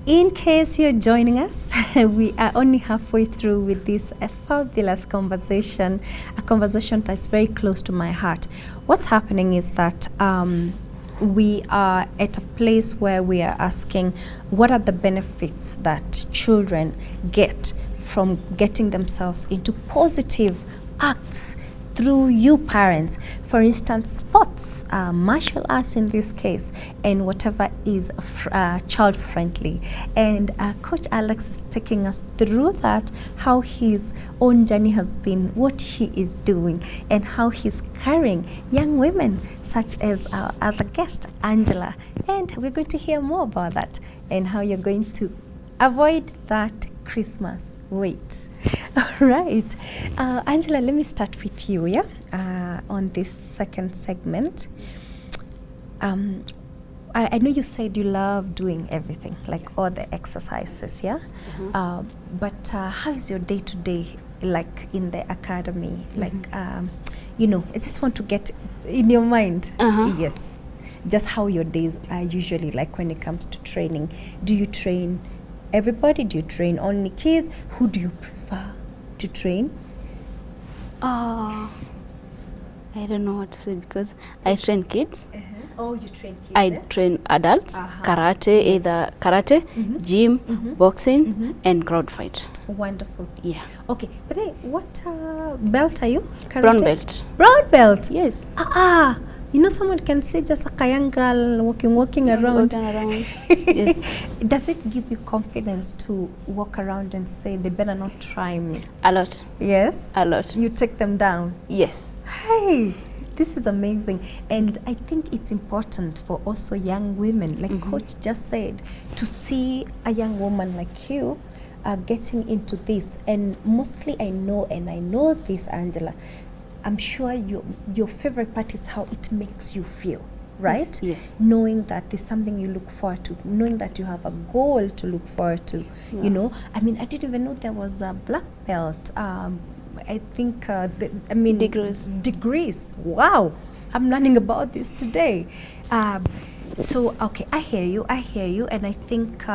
In case you're joining us, we are only halfway through with this fabulous conversation, a conversation that's very close to my heart. What's happening is that we are at a place where we are asking what are the benefits that children get from getting themselves into positive acts through you parents. For instance, sports, martial arts in this case, and whatever is child friendly. And Coach Alex is taking us through that, how his own journey has been, what he is doing, and how he's carrying young women such as our other guest, Angela. And we're going to hear more about that and how you're going to avoid that Christmas wait. All right. Angela, let me start with you, yeah? On this second segment. I know you said you love doing everything, like all the exercises, yeah? But how is your day-to-day, like in the academy? Like, I just want to get in your mind. Yes. Just how your days are usually like when it comes to training. Do you train everybody? Do you train only kids? Who do you prefer to train? I don't know what to say because I train kids. Oh, you train kids? I train adults, karate, either karate, gym, boxing, and crowd fight. Wonderful. Yeah. Okay, but hey, what belt are you? Karate? Brown belt. Brown belt? Yes. Someone can say just a young girl walking around. Yes. Does it give you confidence to walk around and say, they better not try me? A lot. Yes? A lot. You take them down? Yes. Hey, this is amazing. And I think it's important for also young women, like Coach just said, to see a young woman like you getting into this. And mostly I know this, Angela, I'm sure your favorite part is how it makes you feel, right? Yes. Knowing that there's something you look forward to, knowing that you have a goal to look forward to, Yeah. I didn't even know there was a black belt. I think, Degrees. Wow, I'm learning about this today. So, okay, I hear you, and I think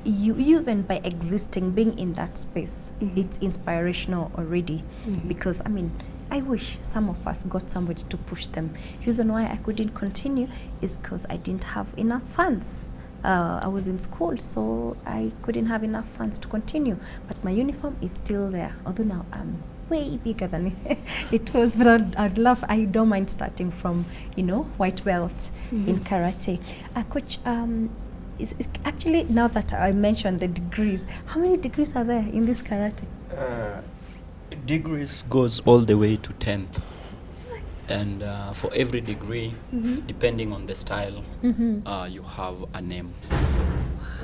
you even by existing, being in that space, it's inspirational already. Because I wish some of us got somebody to push them. Reason why I couldn't continue is because I didn't have enough funds. I was in school, so I couldn't have enough funds to continue. But my uniform is still there, although now I'm way bigger than it was. But I don't mind starting from, white belt in karate. Coach, is actually, now that I mentioned the degrees, how many degrees are there in this karate? Degrees goes all the way to 10th. And for every degree, depending on the style, you have a name.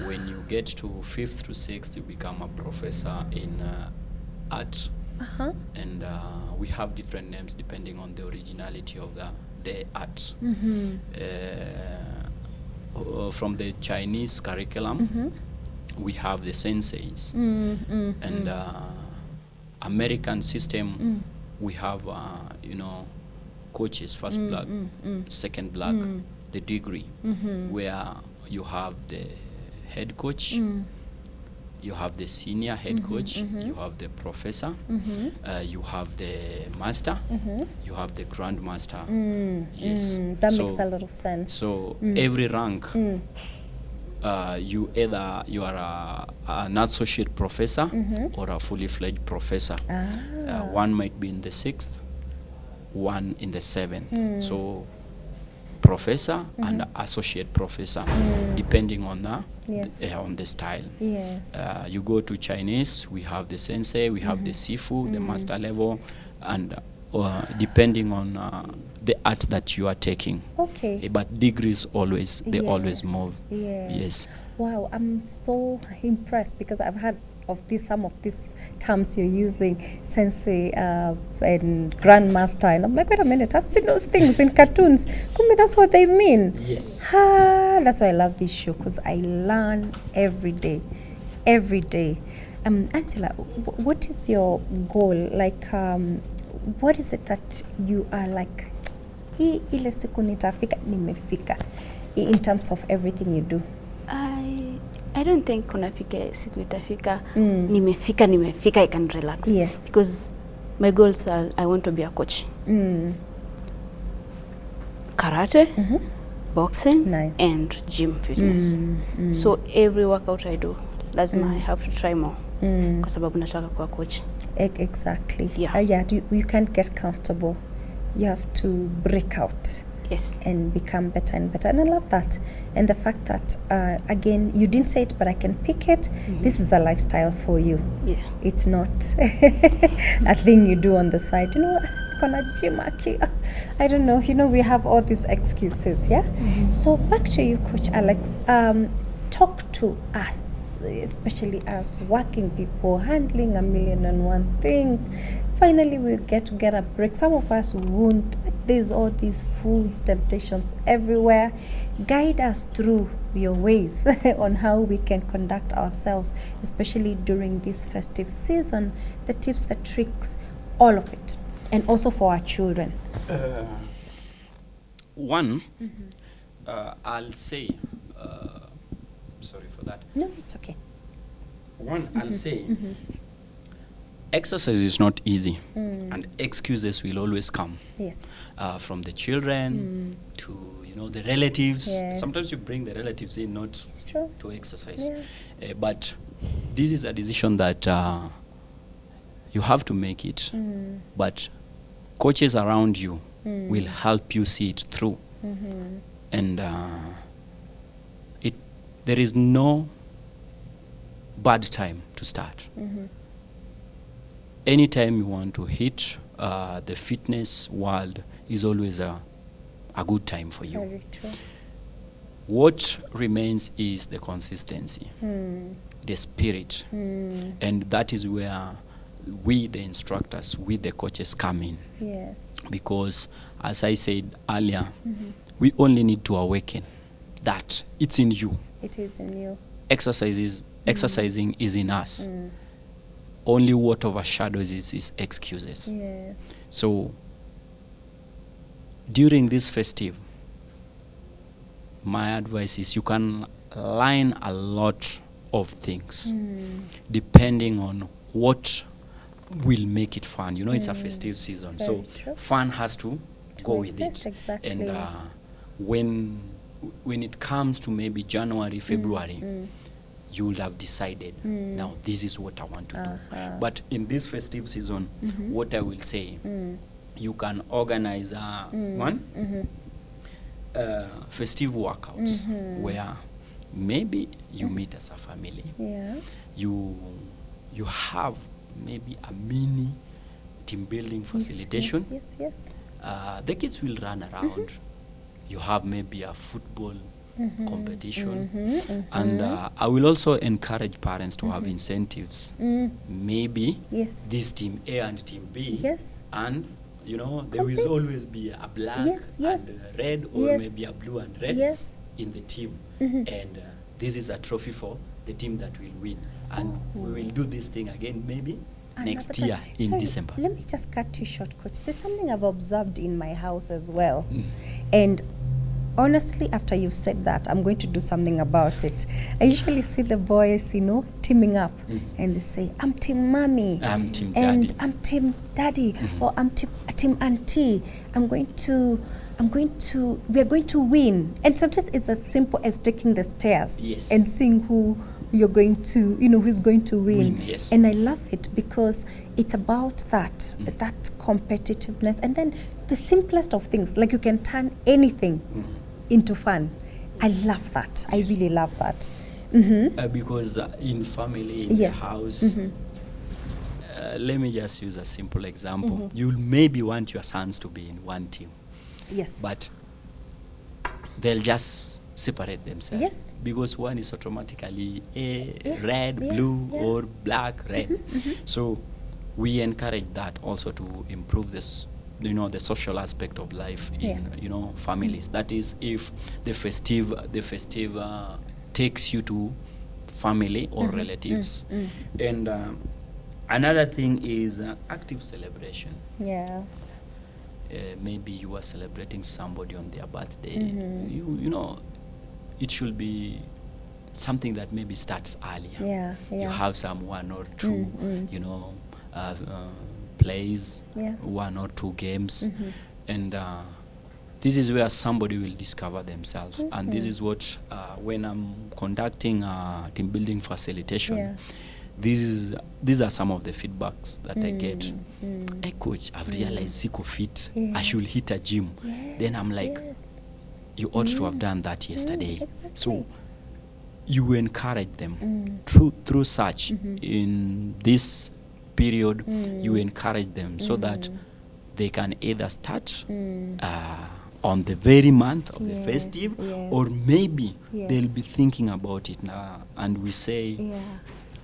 When you get to 5th to 6th, you become a professor in art. And we have different names depending on the originality of the art. From the Chinese curriculum, we have the senseis. And American system, we have, coaches, first black, second black, the degree, where you have the head coach, you have the senior head coach, you have the professor, you have the master, you have the grandmaster. Yes. That makes a lot of sense. So every rank, you are an associate professor or a fully fledged professor. One might be in the 6th, one in the 7th. So professor and associate professor, depending on the style. Yes. You go to Chinese, we have the sensei, we have the sifu, the master level, and depending on the art that you are taking. Okay. But degrees always always move. Yes. Wow, I'm so impressed because I've heard of some of these terms you're using, sensei and grandmaster, and I'm like, wait a minute, I've seen those things in cartoons. Kumbe, that's what they mean. Yes. That's why I love this show, because I learn every day. Angela, what is your goal? Like, what is it that you are like, ile siku nitafika, nimefika, in terms of everything you do? I don't think kunafika siku itafika nimefika I can relax. Yes. Because my goals are I want to be a coach. Karate, boxing, Nice. and gym fitness. So every workout I do, lazima I have to try more. Kwa sababu nataka kuwa coach. Exactly. Yeah. You can't get comfortable. You have to break out. Yes. And become better and better. And I love that. And the fact that, again, you didn't say it, but I can pick it. This is a lifestyle for you. Yeah. It's not a thing you do on the side. You know, gonna gym, I don't know. You know, we have all these excuses, yeah? So back to you, Coach Alex. Talk to us, especially us working people, handling 1,000,001 things. Finally, we'll get a break. Some of us won't, but there's all these foods, temptations everywhere. Guide us through your ways on how we can conduct ourselves, especially during this festive season. The tips, the tricks, all of it. And also for our children. One, I'll say, sorry for that. No, it's okay. One, I'll say, exercise is not easy, and excuses will always come. Yes. From the children to the relatives. Yes. Sometimes you bring the relatives in not It's true. to exercise, Yeah. but this is a decision that you have to make it. But coaches around you will help you see it through, and there is no bad time to start. Anytime you want to hit the fitness world is always a good time for you. Very true. What remains is the consistency, the spirit, and that is where we, the instructors, we, the coaches, come in. Yes. Because, as I said earlier, we only need to awaken that it's in you. It is in you. Exercising is in us. Only what overshadows is excuses. Yes. So, during this festive, my advice is you can line a lot of things depending on what will make it fun. It's a festive season, Very so true. fun has to go with exist, it. exactly. And when it comes to maybe January, February, you will have decided, now this is what I want to do. But in this festive season, what I will say, you can organize festive workouts where maybe you meet as a family. Yeah. You have maybe a mini team building facilitation. Yes. The kids will run around. You have maybe a football competition. And I will also encourage parents to have incentives. Maybe Yes. this team A and team B. Yes. And there Compete. will always be a black Yes. and a red, or Yes. maybe a blue and red Yes. in the team. And this is a trophy for the team that will win. And we will do this thing again maybe next Another year time. in Sorry, December. Let me just cut you short, Coach. There's something I've observed in my house as well. And honestly, after you've said that, I'm going to do something about it. I usually see the boys, teaming up, and they say, I'm team mommy. I'm team and daddy. I'm team daddy, or I'm team auntie. We are going to win. And sometimes it's as simple as taking the stairs Yes. and seeing who you're going to, who's going to win. Yes. And I love it because it's about that competitiveness. And then the simplest of things, like you can turn anything into fun. I love that. I really love that. Because in family, in Yes. the house, let me just use a simple example. You'll maybe want your sons to be in one team, Yes. but they'll just separate themselves. Yes. Because one is automatically red, yeah, blue, yeah. or black, red. So we encourage that also to improve this, the social aspect of life in families. That is, if the festive takes you to family or relatives. And another thing is active celebration. Yeah. Maybe you are celebrating somebody on their birthday. It should be something that maybe starts earlier. Yeah, You yeah. have some 1 or 2, you know, plays, Yeah. 1 or 2 games, and this is where somebody will discover themselves. And this is what, when I'm conducting team building facilitation, Yeah. these are some of the feedbacks that I get. Hey coach, I've realized siko fit. I should hit a gym. Then I'm like, Yes. you ought to have done that yesterday. Exactly. So you encourage them through such in this period. You encourage them so that they can either start on the very month of the Yes, festive, yes. or maybe Yes. they'll be thinking about it now. And we say, Yeah.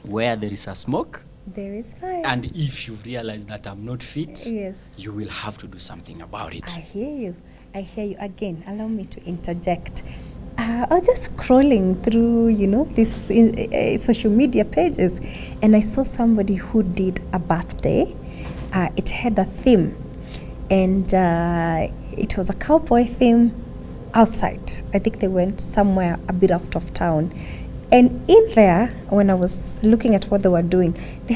where there is a smoke, There is fire. and if you realize that I'm not fit, Yes. you will have to do something about it. I hear you. I hear you. Again, allow me to interject. I was just scrolling through, this social media pages, and I saw somebody who did a birthday. It had a theme, and it was a cowboy theme outside. I think they went somewhere a bit out of town. And in there, when I was looking at what they were doing, they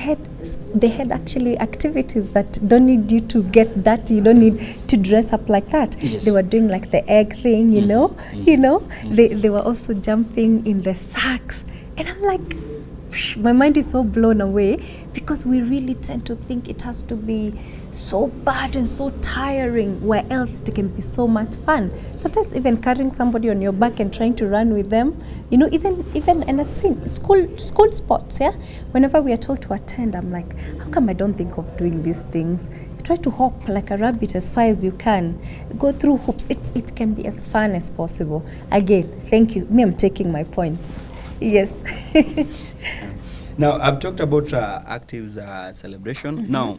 had actually activities that don't need you to get dirty. You don't need to dress up like that. Yes. They were doing like the egg thing, you know. They were also jumping in the sacks, and I'm like, my mind is so blown away, because we really tend to think it has to be so bad and so tiring, where else it can be so much fun. Sometimes even carrying somebody on your back and trying to run with them, even and I've seen school sports, yeah. Whenever we are told to attend, I'm like, how come I don't think of doing these things? You try to hop like a rabbit as far as you can, go through hoops. It can be as fun as possible. Again, thank you. Me, I'm taking my points. Yes. Now, I've talked about actives celebration. Now,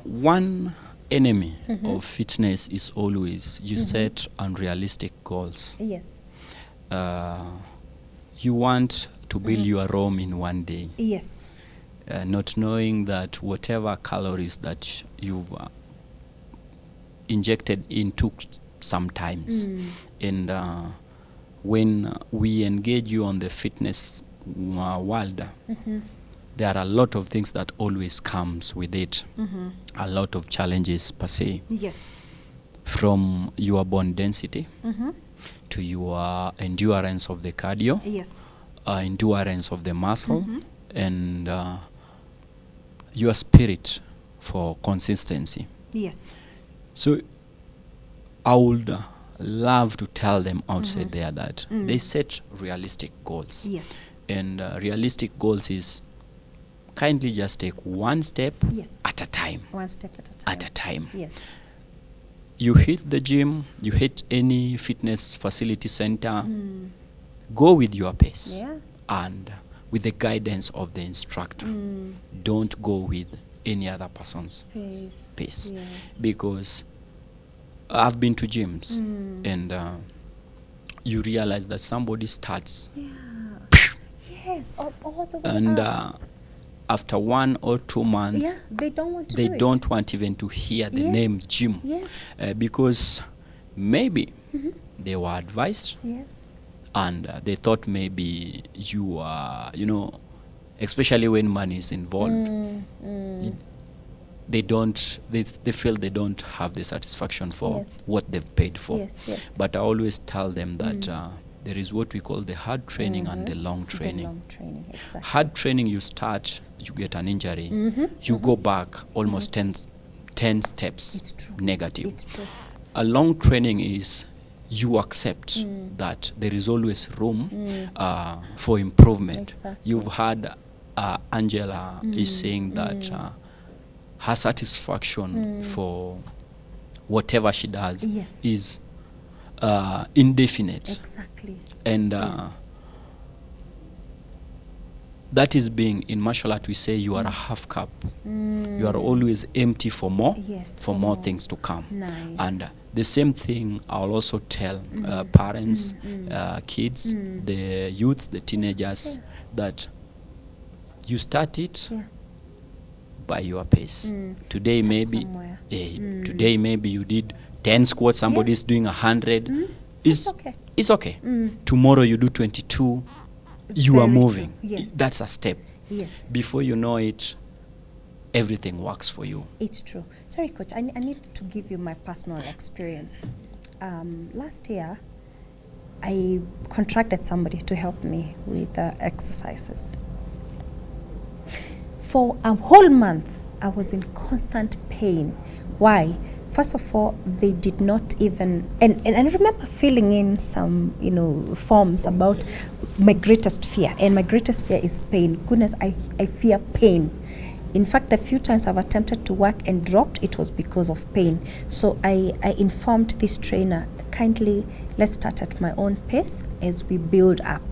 one enemy of fitness is always you set unrealistic goals. Yes. You want to build your Rome in one day, Yes. not knowing that whatever calories that you've injected in took some times. And when we engage you on the fitness world, there are a lot of things that always comes with it. A lot of challenges per se, Yes. from your bone density to your endurance of the cardio, Yes. endurance of the muscle, and your spirit for consistency. Yes. So I would love to tell them outside there that they set realistic goals. Yes. And realistic goals is kindly just take one step Yes. at a time. One step at a time. At a time. Yes. You hit the gym, you hit any fitness facility center, go with your pace. Yeah. And with the guidance of the instructor. Don't go with any other person's pace. Yes. Because I've been to gyms and you realize that somebody starts Yes. All the way and up. after 1 or 2 months, Yeah. They don't want to they do it. don't want even to hear the Yes. name gym. Yes. Because maybe they were advised Yes. and they thought maybe you are, especially when money is involved, they feel they don't have the satisfaction for Yes. what they've paid for. Yes. Yes. But I always tell them that there is what we call the hard training and the long training. The long training. Exactly. Hard training, you start, you get an injury, you go back almost 10 steps It's true. negative. It's true. A long training is you accept that there is always room for improvement. Exactly. You've heard Angela is saying that her satisfaction for whatever she does Yes. is indefinite. Exactly. And that is being, in martial art we say you are a half cup. You are always empty for more, Yes, for more things to come. Nice. And the same thing I'll also tell parents, kids, the youths, the teenagers, that you start it by your pace. Today Start maybe somewhere. today maybe you did 10 squats, somebody is doing 100. It's okay. it's okay. Tomorrow you do 22, you are Very moving. true. Yes. That's a step. Yes. Before you know it, everything works for you. It's true. Sorry, Coach, I need to give you my personal experience. Last year, I contracted somebody to help me with exercises. For a whole month, I was in constant pain. Why? First of all, they did not even, and I remember filling in some, forms about my greatest fear. And my greatest fear is pain. Goodness, I fear pain. In fact, the few times I've attempted to work and dropped, it was because of pain. So I informed this trainer, kindly, let's start at my own pace as we build up.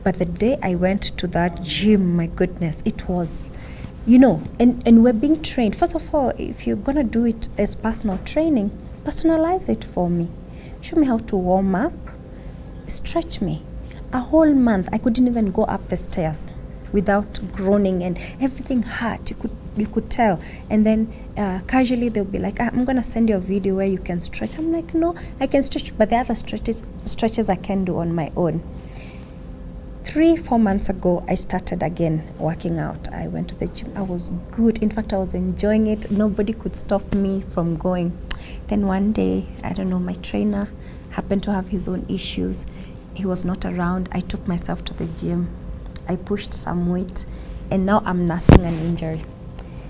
But the day I went to that gym, my goodness, it was, and we're being trained. First of all, if you're going to do it as personal training, personalize it for me. Show me how to warm up, stretch me. A whole month, I couldn't even go up the stairs without groaning, and everything hurt. You could tell. And then casually they'll be like, I'm going to send you a video where you can stretch. I'm like, no, I can stretch, but the other stretches I can do on my own. 3-4 months ago, I started again working out. I went to the gym. I was good. In fact, I was enjoying it. Nobody could stop me from going. Then one day, I don't know, my trainer happened to have his own issues. He was not around. I took myself to the gym. I pushed some weight, and now I'm nursing an injury.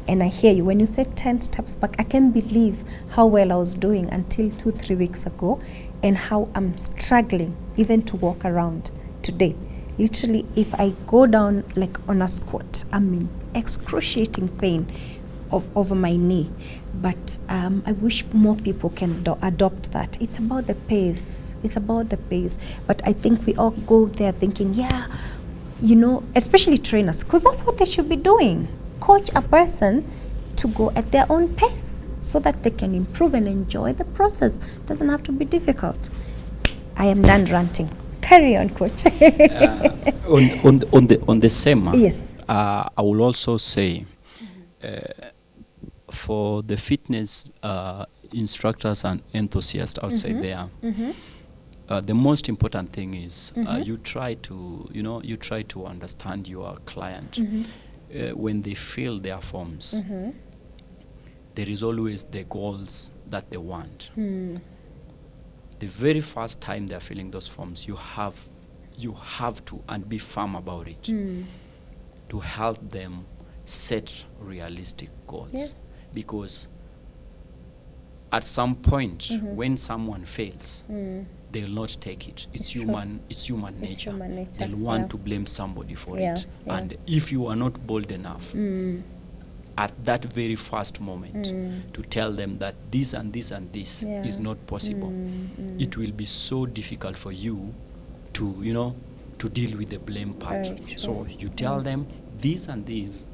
And I hear you. When you said 10 steps back, I can't believe how well I was doing until 2-3 weeks ago, and how I'm struggling even to walk around today. Literally, if I go down like on a squat, I'm in excruciating pain over my knee. But I wish more people can adopt that. It's about the pace. But I think we all go there thinking, yeah, especially trainers, because that's what they should be doing. Coach a person to go at their own pace so that they can improve and enjoy the process. It doesn't have to be difficult. I am done ranting. Carry on, Coach. On the same, yes. I will also say, for the fitness instructors and enthusiasts outside there, the most important thing is you try to understand your client. When they fill their forms, there is always the goals that they want. The very first time they're filling those forms, you have to, and be firm about it, to help them set realistic goals. Yeah. Because at some point, when someone fails, they'll not take it. It's human nature. They'll want to blame somebody for it. Yeah. And if you are not bold enough at that very first moment to tell them that this and this and this is not possible, it will be so difficult for you to deal with the blame part. So you tell them this and this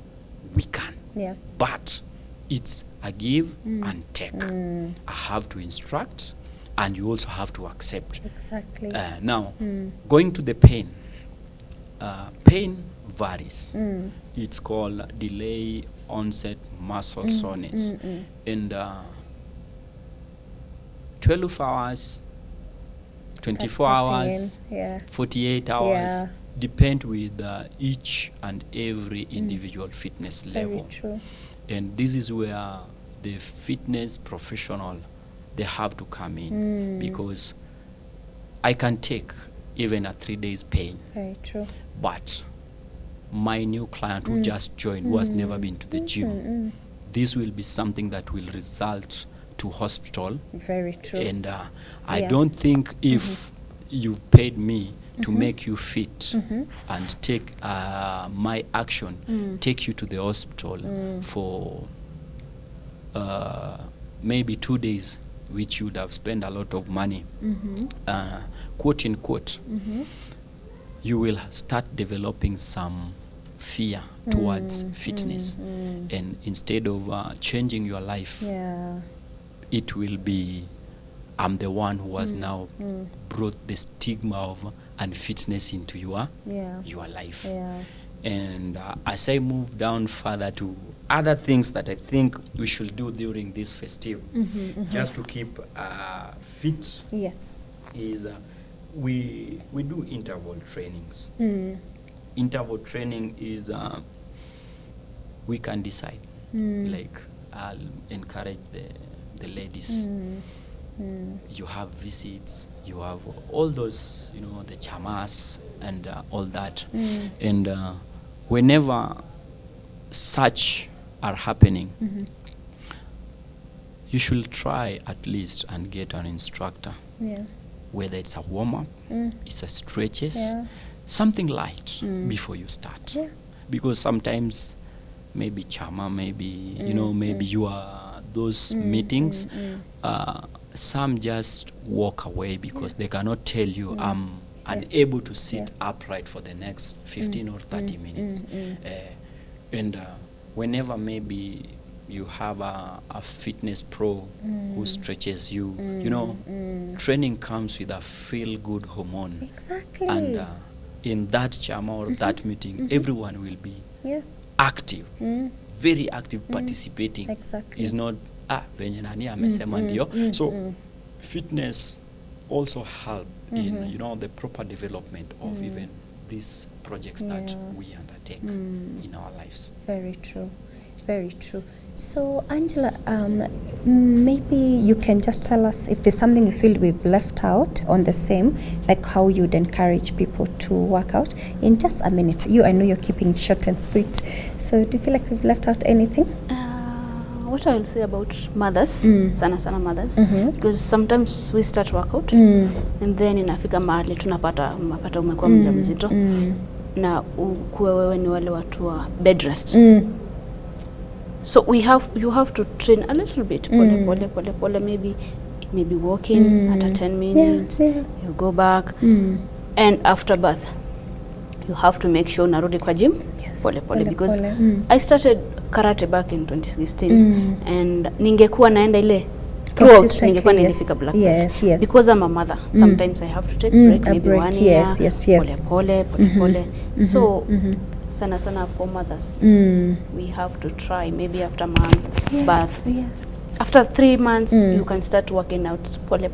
we can. Yeah. But it's a give and take. I have to instruct, and you also have to accept. Exactly. Now, going to the pain. Pain varies. It's called delay onset muscle soreness. And 12 hours, 24 hours, 48 hours, depend with each and every individual fitness level. Very true. And this is where the fitness professional, they have to come in, because I can take even a 3 days pain. Very true. But my new client who just joined, who has never been to the gym, this will be something that will result to hospital. Very true. And I don't think if you've paid me to make you fit and take my action, take you to the hospital for maybe 2 days, which you would have spent a lot of money, quote unquote, you will start developing some fear towards fitness. And instead of changing your life, it will be, I'm the one who has now brought the stigma of unfitness into your life. And as I move down further to other things that I think we should do during this festive, just to keep fit, yes, is we do interval trainings. Interval training is we can decide. Like I'll encourage the ladies. You have visits, you have all those, the chamas and all that. And whenever such are happening, you should try at least and get an instructor. Yeah. Whether it's a warm-up, it's a stretches, something light before you start. Yeah. Because sometimes maybe chama, maybe, maybe you are those meetings, some just walk away because they cannot tell you, I'm unable to sit upright for the next 15 or 30 minutes. And whenever maybe you have a fitness pro who stretches you, training comes with a feel-good hormone. Exactly. And in that chama or that meeting, everyone will be active, very active, participating. Exactly. Is not venye nani amesema ndio. So fitness also help in the proper development of even these projects that we undertake in our lives. Very true. Very true. So, Angela, maybe you can just tell us if there's something you feel we've left out on the same, like how you'd encourage people to work out in just a minute. I know you're keeping it short and sweet. So, do you feel like we've left out anything? What I will say about mothers, sana mothers, because sometimes we start workout and then inafika mahali tunapata umekuwa mjamzito na ukuwe wewe ni wale watu wa bed rest. So you have to train a little bit, pole, maybe walking at 10 minutes, you go back, and after birth, you have to make sure narudi kwa gym, pole, because I started karate back in 2016, and ningekuwa naenda ile throughout, ningekuwa nilifika black belt. Yes. Because I'm a mother, sometimes I have to take break, maybe break. 1 year, pole. So, sana for mothers, we have to try maybe after month birth. After 3 months you can start working out pole,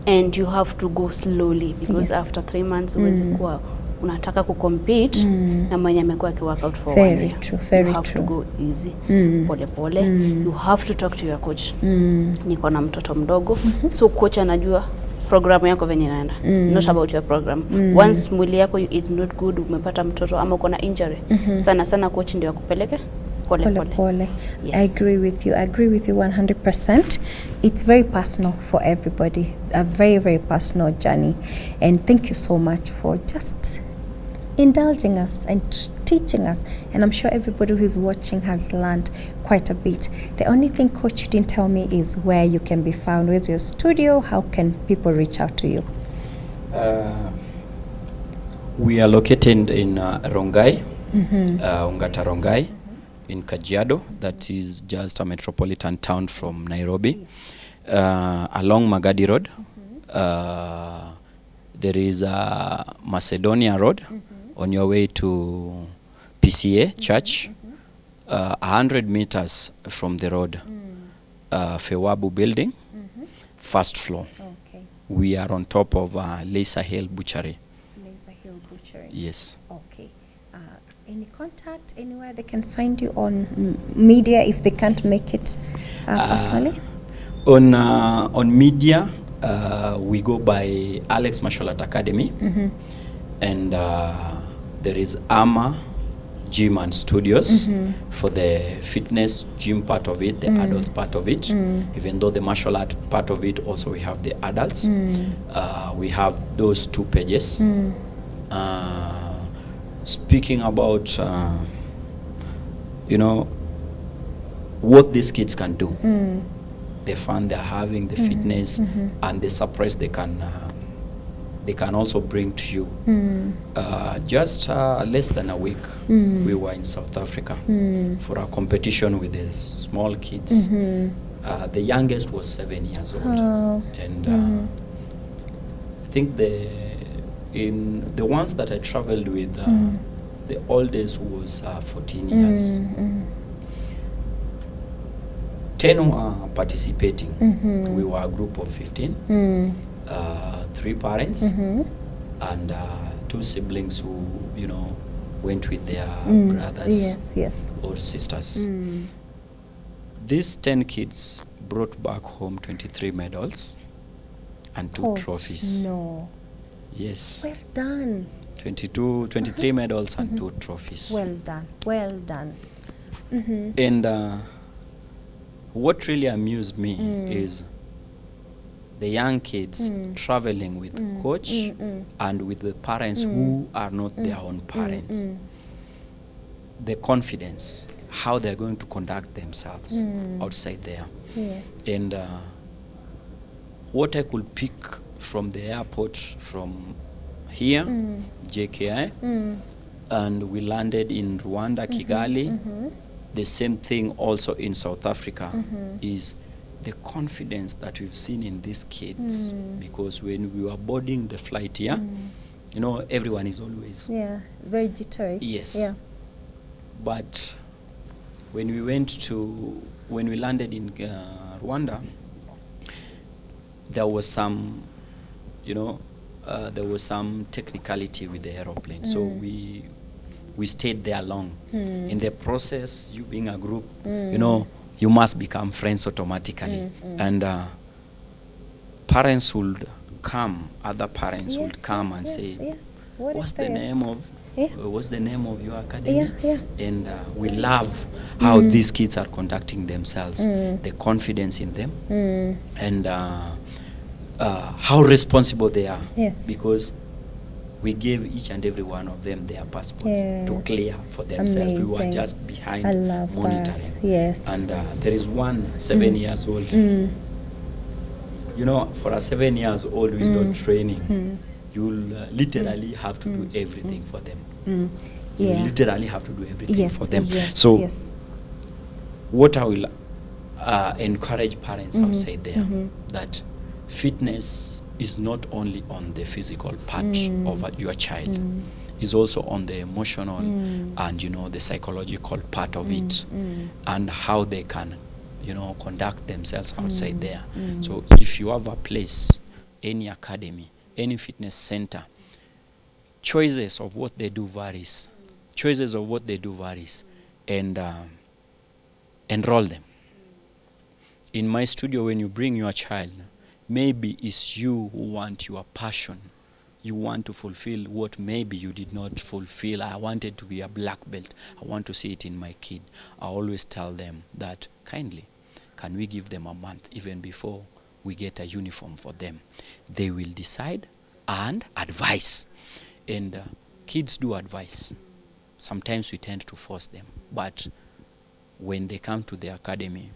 and you have to go slowly because after 3 months uwezi kuwa unataka kucompete na mwenye amekuwa akiwork out for 1 year. You have to go easy, pole. You have to talk to your coach. Niko na mtoto mdogo, so coach anajua program yako venye inaenda, not about your program. Once mwili yako is not good, umepata mtoto ama uko na injury, sana coach ndio akupeleke pole. Yes. I agree with you 100%. It's very personal for everybody, a very, very personal journey, and thank you so much for just indulging us and teaching us, and I'm sure everybody who is watching has learned quite a bit. The only thing, coach, you didn't tell me is where you can be found. Where's your studio? How can people reach out to you? We are located in Rongai, Ongata Rongai, in Kajiado. That is just a metropolitan town from Nairobi, along Magadi Road. There is a Macedonia Road on your way to PCA Church, 100 meters from the road, Fewabu building, first floor. Okay. We are on top of Lisa Hill Butchery. Lisa Hill Butchery. Yes. Okay. Any contact, anywhere they can find you on media if they can't make it personally? On media, we go by Alex Martial Art Academy, and there is AMA Gym and Studios for the fitness gym part of it, the adults part of it. Even though the martial art part of it, also we have the adults. We have those 2 pages. Speaking about, what these kids can do, the fun they're having, the fitness, and the surprise they can also bring to you. Just less than a week, we were in South Africa for a competition with the small kids. The youngest was 7 years old, and I think the ones that I traveled with, the oldest was 14 years. 10 were participating. We were a group of 15. 3 parents and 2 siblings who, you know, went with their brothers or sisters. These 10 kids brought back home 23 medals and 2 trophies. No. Yes. Well done. 23 medals and 2 trophies. Well done. Well done. And what really amused me is the young kids traveling with coach and with the parents who are not their own parents. The confidence, how they're going to conduct themselves outside there. Yes. And what I could pick from the airport from here, JKI, and we landed in Rwanda, Kigali. The same thing also in South Africa is the confidence that we've seen in these kids. Because when we were boarding the flight here, you know, everyone is always... very jittery. Yes. Yeah. But when we landed in Rwanda, there was some, you know, there was some technicality with the aeroplane. So we stayed there long. In the process, you being a group, you know, you must become friends automatically. And parents would come, other parents would come and say, what's the name of your academy? And we love how these kids are conducting themselves, the confidence in them, and how responsible they are. Because we gave each and every one of them their passports to clear for themselves. We were just behind monitoring. And there is one 7 years old. You know, for a 7 years old who is not training, you'll literally have to do everything for them. You literally have to do everything for them. So what I will encourage parents outside there, that fitness is not only on the physical part of your child, is also on the emotional and, you know, the psychological part of it, and how they can, you know, conduct themselves outside there. So if you have a place, any academy, any fitness center, choices of what they do varies. And enroll them. In my studio, when you bring your child, maybe it's you who want your passion. You want to fulfill what maybe you did not fulfill. I wanted to be a black belt. I want to see it in my kid. I always tell them that, kindly, can we give them a month even before we get a uniform for them? They will decide and advise. And kids do advise. Sometimes we tend to force them. But when they come to the academy,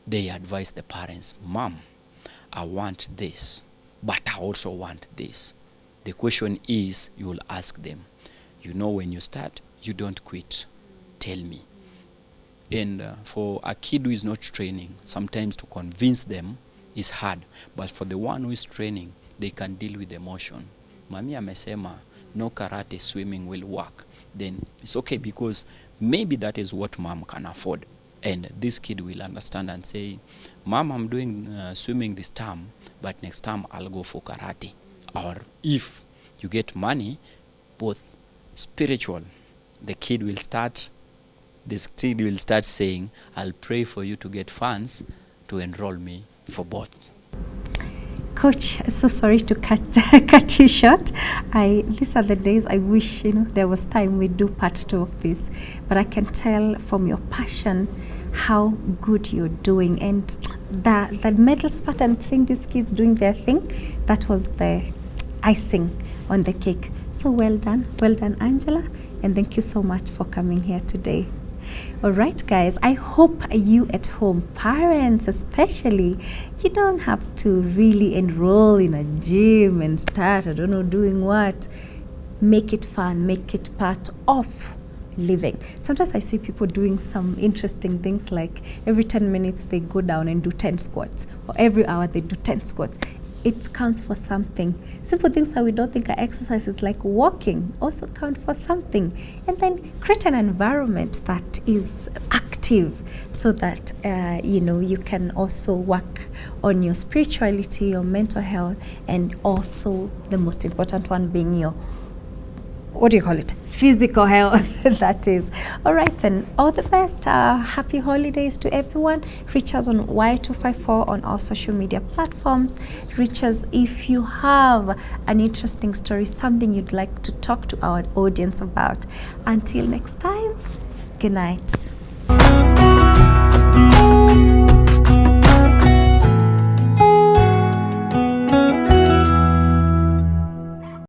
they advise the parents, Mom, I want this, but I also want this. The question is, you will ask them, you know, when you start, you don't quit. Tell me. And for a kid who is not training, sometimes to convince them is hard. But for the one who is training, they can deal with emotion. Mami amesema, no karate, swimming will work. Then it's okay, because maybe that is what mom can afford. And this kid will understand and say, Mom, I'm doing swimming this term, but next time I'll go for karate. Or if you get money, both spiritual, the kid will start saying, I'll pray for you to get funds to enroll me for both. Coach, so sorry to cut you short. These are the days I wish, you know, there was time we do part 2 of this. But I can tell from your passion how good you're doing, and the medal spot and seeing these kids doing their thing, that was the icing on the cake. So well done, Angela, and thank you so much for coming here today. All right, guys, I hope you at home, parents especially, you don't have to really enroll in a gym and start, I don't know, doing what. Make it fun, make it part of living. Sometimes I see people doing some interesting things, like every 10 minutes they go down and do 10 squats, or every hour they do 10 squats. It counts for something. Simple things that we don't think are exercises, like walking, also count for something. And then create an environment that is active active, so that you can also work on your spirituality, your mental health, and also the most important one being your, what do you call it, physical health. That is. All right then, all the best. Happy holidays to everyone. Reach us on Y254 on our social media platforms. Reach us if you have an interesting story, something you'd like to talk to our audience about. Until next time, good night.